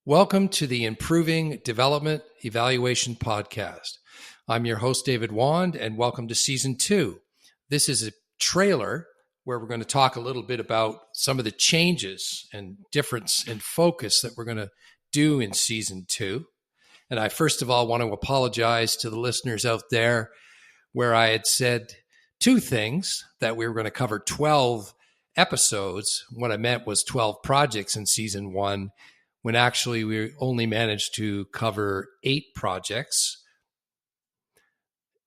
Welcome to the Improving Development Evaluation Podcast. I'm your host, David Wand, and welcome to Season 2. This is a trailer where we're going to talk a little bit about some of the changes and difference in focus that we're going to do in Season 2. And I first of all want to apologize to the listeners out there where I had said two things, that we were going to cover 12 episodes. What I meant was 12 projects in Season 1, when actually we only managed to cover 8 projects.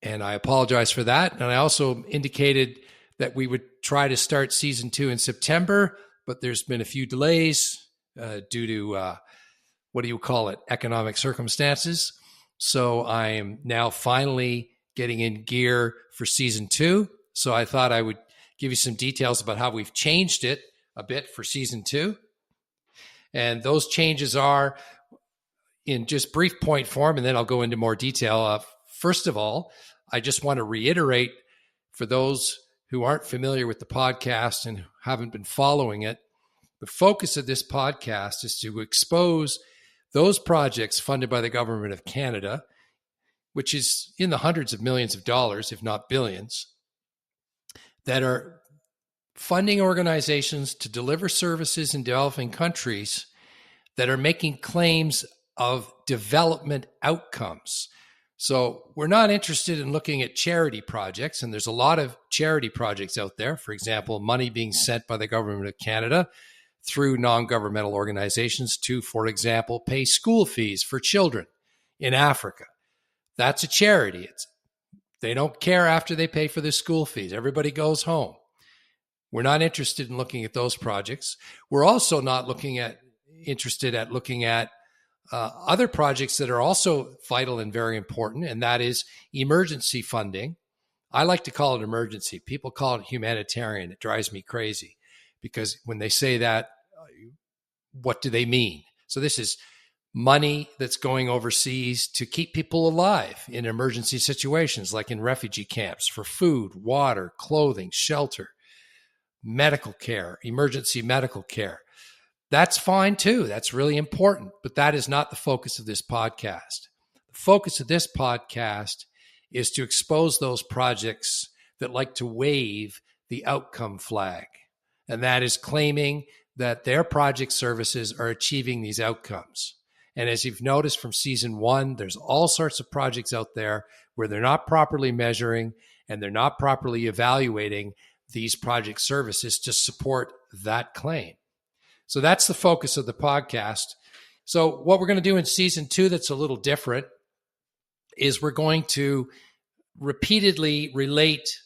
And I apologize for that. And I also indicated that we would try to start Season 2 in September, but there's been a few delays due to, economic circumstances. So I am now finally getting in gear for Season 2. So I thought I would give you some details about how we've changed it a bit for Season 2. And those changes are in just brief point form, and then I'll go into more detail. First of all, I just want to reiterate for those who aren't familiar with the podcast and haven't been following it, the focus of this podcast is to expose those projects funded by the Government of Canada, which is in the hundreds of millions of dollars, if not billions, that are funding organizations to deliver services in developing countries that are making claims of development outcomes. So we're not interested in looking at charity projects, and there's a lot of charity projects out there. For example, money being sent by the Government of Canada through non-governmental organizations to, for example, pay school fees for children in Africa. That's a charity. They don't care after they pay for their school fees. Everybody goes home. We're not interested in looking at those projects. We're also not interested at looking at other projects that are also vital and very important, and that is emergency funding. I like to call it emergency. People call it humanitarian. It drives me crazy because when they say that, what do they mean? So this is money that's going overseas to keep people alive in emergency situations, like in refugee camps, for food, water, clothing, shelter, medical care, emergency medical care. That's fine too. That's really important, but that is not the focus of this podcast. The focus of this podcast is to expose those projects that like to wave the outcome flag, and that is claiming that their project services are achieving these outcomes. And as you've noticed from Season 1, there's all sorts of projects out there where they're not properly measuring and they're not properly evaluating these project services to support that claim. So that's the focus of the podcast. So what we're going to do in Season 2 that's a little different is we're going to repeatedly relate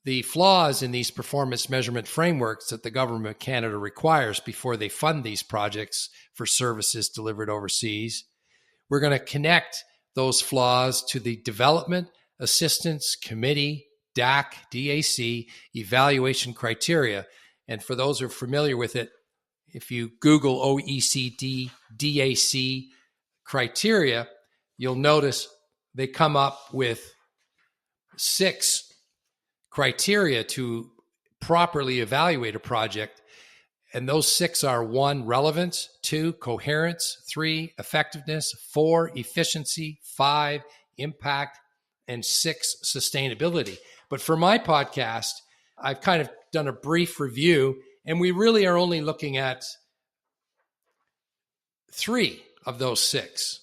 the flaws in these performance measurement frameworks that the Government of Canada requires before they fund these projects for services delivered overseas. We're going to connect those flaws to the Development Assistance Committee, DAC evaluation criteria. And for those who are familiar with it, if you Google OECD DAC criteria, you'll notice they come up with 6 criteria to properly evaluate a project. And those 6 are 1, relevance, 2, coherence, 3, effectiveness, 4, efficiency, 5, impact, and 6, sustainability. But for my podcast, I've kind of done a brief review, and we really are only looking at 3 of those 6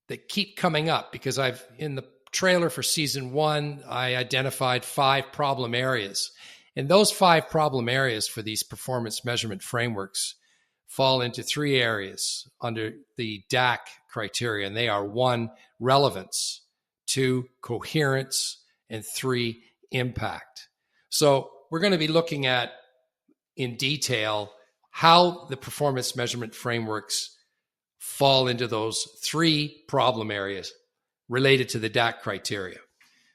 that keep coming up because in the trailer for Season 1, I identified 5 problem areas. And those 5 problem areas for these performance measurement frameworks fall into 3 areas under the DAC criteria. And they are 1, relevance, 2, coherence, and 3, impact. So we're going to be looking at in detail how the performance measurement frameworks fall into those 3 problem areas related to the DAC criteria.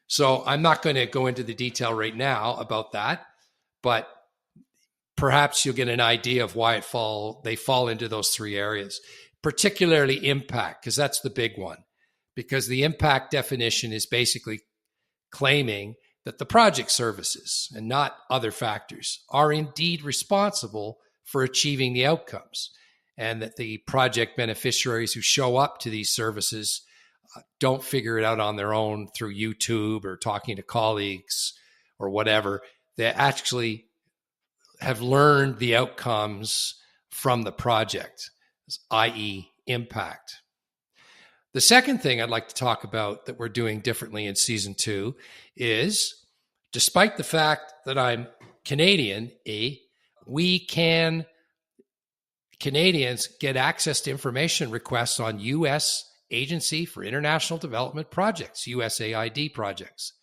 So I'm not going to go into the detail right now about that, but perhaps you'll get an idea of why they fall into those 3 areas, particularly impact, because that's the big one. Because the impact definition is basically claiming that the project services and not other factors are indeed responsible for achieving the outcomes. and that the project beneficiaries who show up to these services don't figure it out on their own through YouTube or talking to colleagues or whatever. They actually have learned the outcomes from the project, i.e., impact. The second thing I'd like to talk about that we're doing differently in season 2 is, despite the fact that I'm Canadian, Canadians get access to information requests on U.S. Agency for International Development projects, USAID projects.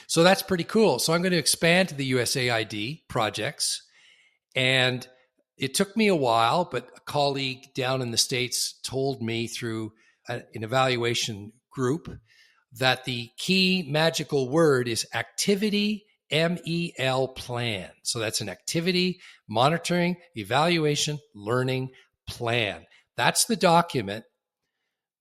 So that's pretty cool. So I'm going to expand to the USAID projects. And it took me a while, but a colleague down in the States told me through an evaluation group that the key magical word is activity MEL plan. So that's an activity, monitoring, evaluation, learning plan. That's the document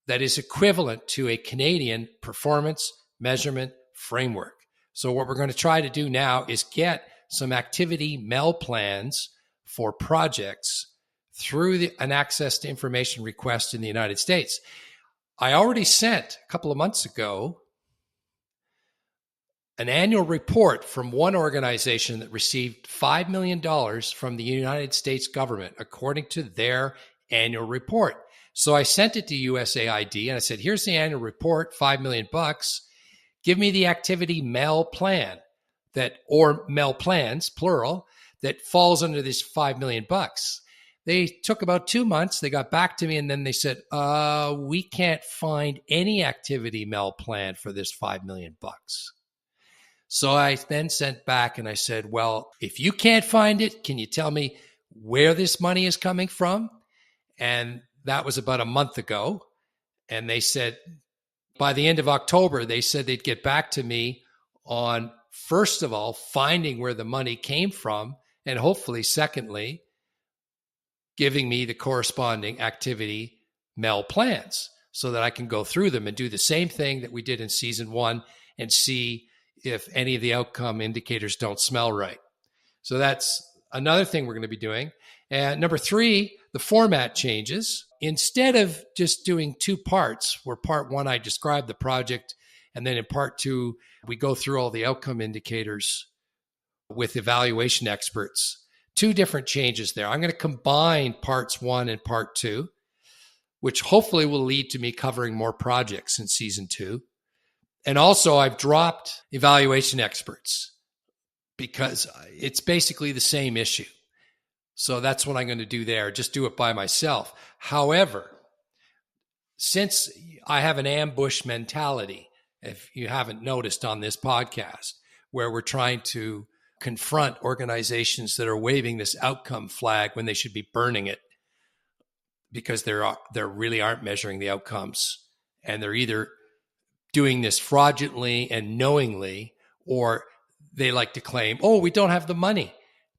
that is equivalent to a Canadian performance measurement framework. So what we're going to try to do now is get some activity MEL plans for projects through an access to information request in the United States. I already sent a couple of months ago an annual report from one organization that received $5 million from the United States government, according to their annual report. So I sent it to USAID and I said, here's the annual report, $5 million. Give me the activity MEL plan or MEL plans, plural, that falls under this $5 million. They took about 2 months. They got back to me and then they said, we can't find any activity MEL plan for this $5 million. So I then sent back and I said, well, if you can't find it, can you tell me where this money is coming from? And that was about a month ago. And they said, by the end of October, they said they'd get back to me on, first of all, finding where the money came from, and hopefully, secondly, giving me the corresponding activity MEL plans so that I can go through them and do the same thing that we did in season 1 and see if any of the outcome indicators don't smell right. So that's another thing we're going to be doing. And number 3, the format changes. Instead of just doing 2 parts, where part 1, I describe the project, and then in part 2, we go through all the outcome indicators with evaluation experts. 2 different changes there. I'm going to combine parts 1 and part 2, which hopefully will lead to me covering more projects in season 2. And also, I've dropped evaluation experts because it's basically the same issue. So that's what I'm going to do there, just do it by myself. However, since I have an ambush mentality, if you haven't noticed on this podcast, where we're trying to confront organizations that are waving this outcome flag when they should be burning it because they really aren't measuring the outcomes, and they're either doing this fraudulently and knowingly, or they like to claim, oh, we don't have the money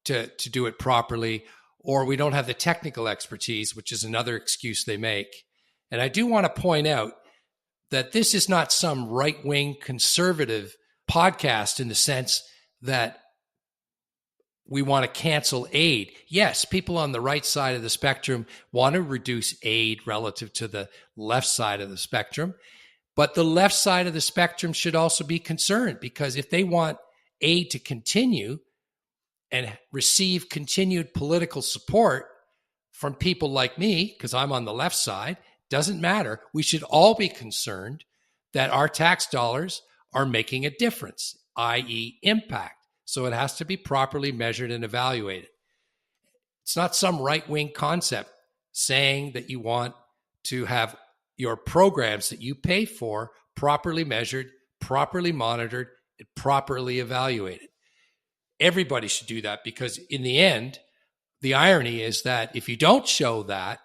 to do it properly, or we don't have the technical expertise, which is another excuse they make. And I do want to point out that this is not some right-wing conservative podcast in the sense that we want to cancel aid. Yes, people on the right side of the spectrum want to reduce aid relative to the left side of the spectrum. But the left side of the spectrum should also be concerned, because if they want aid to continue and receive continued political support from people like me, because I'm on the left side, doesn't matter. We should all be concerned that our tax dollars are making a difference, i.e. impact. So it has to be properly measured and evaluated. It's not some right-wing concept saying that you want to have your programs that you pay for properly measured, properly monitored, and properly evaluated. Everybody should do that, because in the end, the irony is that if you don't show that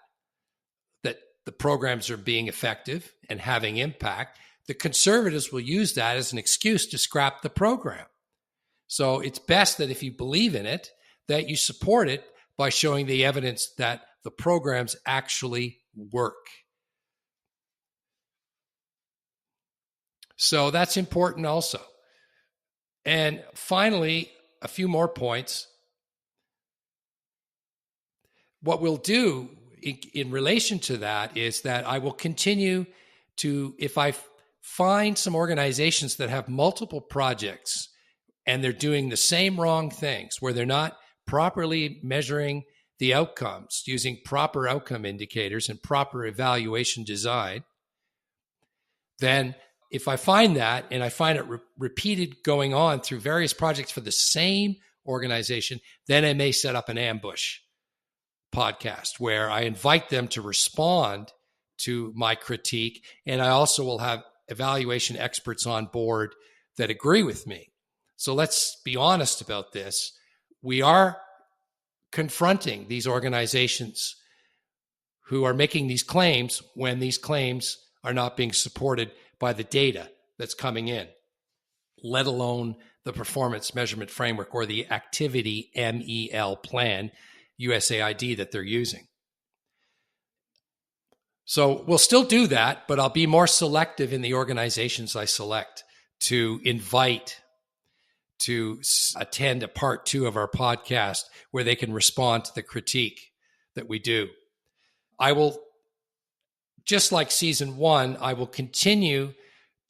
the programs are being effective and having impact, the conservatives will use that as an excuse to scrap the program. So it's best that if you believe in it, that you support it by showing the evidence that the programs actually work. So that's important also. And finally, a few more points. what we'll do in relation to that is that I will continue to, if I find some organizations that have multiple projects and they're doing the same wrong things, where they're not properly measuring the outcomes using proper outcome indicators and proper evaluation design, then if I find that and I find it repeated going on through various projects for the same organization, then I may set up an ambush podcast where I invite them to respond to my critique. And I also will have evaluation experts on board that agree with me. So let's be honest about this. We are confronting these organizations who are making these claims when these claims are not being supported by the data that's coming in, let alone the performance measurement framework or the activity MEL plan, USAID, that they're using. So we'll still do that, but I'll be more selective in the organizations I select to invite to attend a part 2 of our podcast where they can respond to the critique that we do. I will, just like season 1, I will continue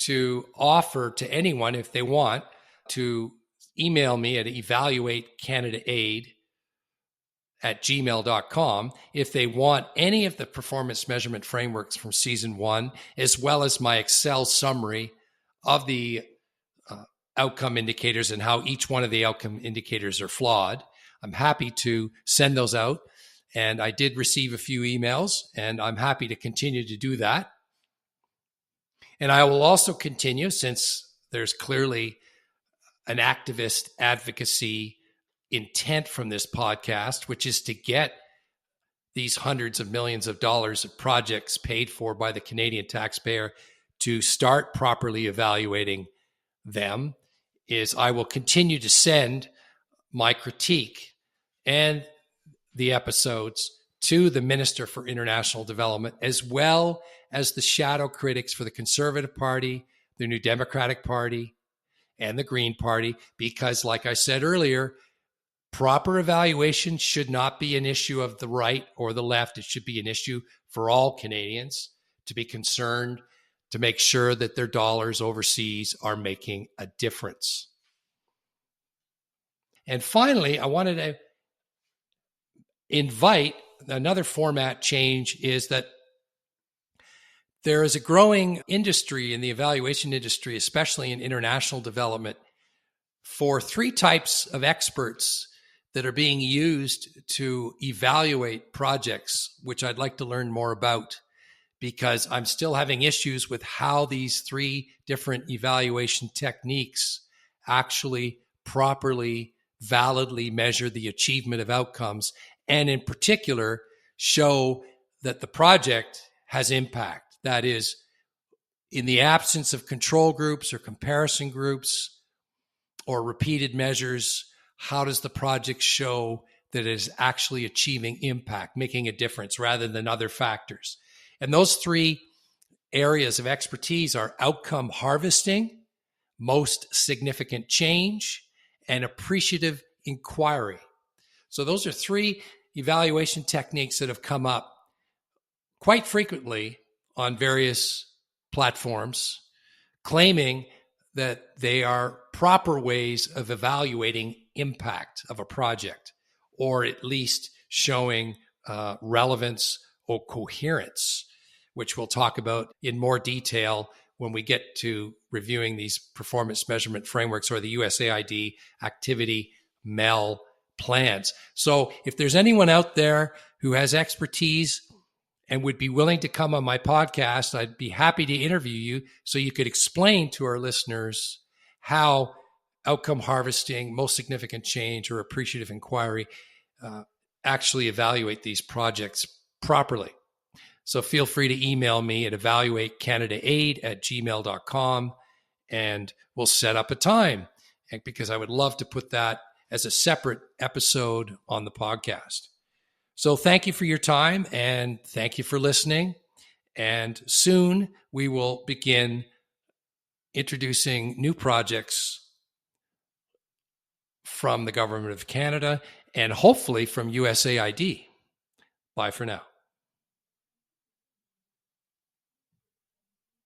to offer to anyone, if they want, to email me at evaluatecanadaaid@gmail.com if they want any of the performance measurement frameworks from season 1, as well as my Excel summary of the outcome indicators and how each one of the outcome indicators are flawed. I'm happy to send those out. And I did receive a few emails, and I'm happy to continue to do that. And I will also continue, since there's clearly an activist advocacy intent from this podcast, which is to get these hundreds of millions of dollars of projects paid for by the Canadian taxpayer to start properly evaluating them, is I will continue to send my critique and the episodes to the Minister for International Development, as well as the shadow critics for the Conservative Party, the New Democratic Party, and the Green Party, because, like I said earlier, proper evaluation should not be an issue of the right or the left. It should be an issue for all Canadians to be concerned to make sure that their dollars overseas are making a difference. And finally, I wanted to invite another format change, is that there is a growing industry in the evaluation industry, especially in international development, for 3 types of experts that are being used to evaluate projects, which I'd like to learn more about, because I'm still having issues with how these 3 different evaluation techniques actually properly, validly measure the achievement of outcomes, and in particular, show that the project has impact. That is, in the absence of control groups or comparison groups or repeated measures, how does the project show that it is actually achieving impact, making a difference, rather than other factors? And those 3 areas of expertise are outcome harvesting, most significant change, and appreciative inquiry. So those are 3 evaluation techniques that have come up quite frequently on various platforms, claiming that they are proper ways of evaluating impact of a project, or at least showing relevance or coherence, which we'll talk about in more detail when we get to reviewing these performance measurement frameworks or the USAID activity MEL plans. So if there's anyone out there who has expertise and would be willing to come on my podcast, I'd be happy to interview you so you could explain to our listeners how outcome harvesting, most significant change, or appreciative inquiry actually evaluate these projects properly. So feel free to email me at evaluatecanadaaid@gmail.com, and we'll set up a time, because I would love to put that as a separate episode on the podcast. So thank you for your time, and thank you for listening. And soon we will begin introducing new projects from the Government of Canada and hopefully from USAID. Bye for now.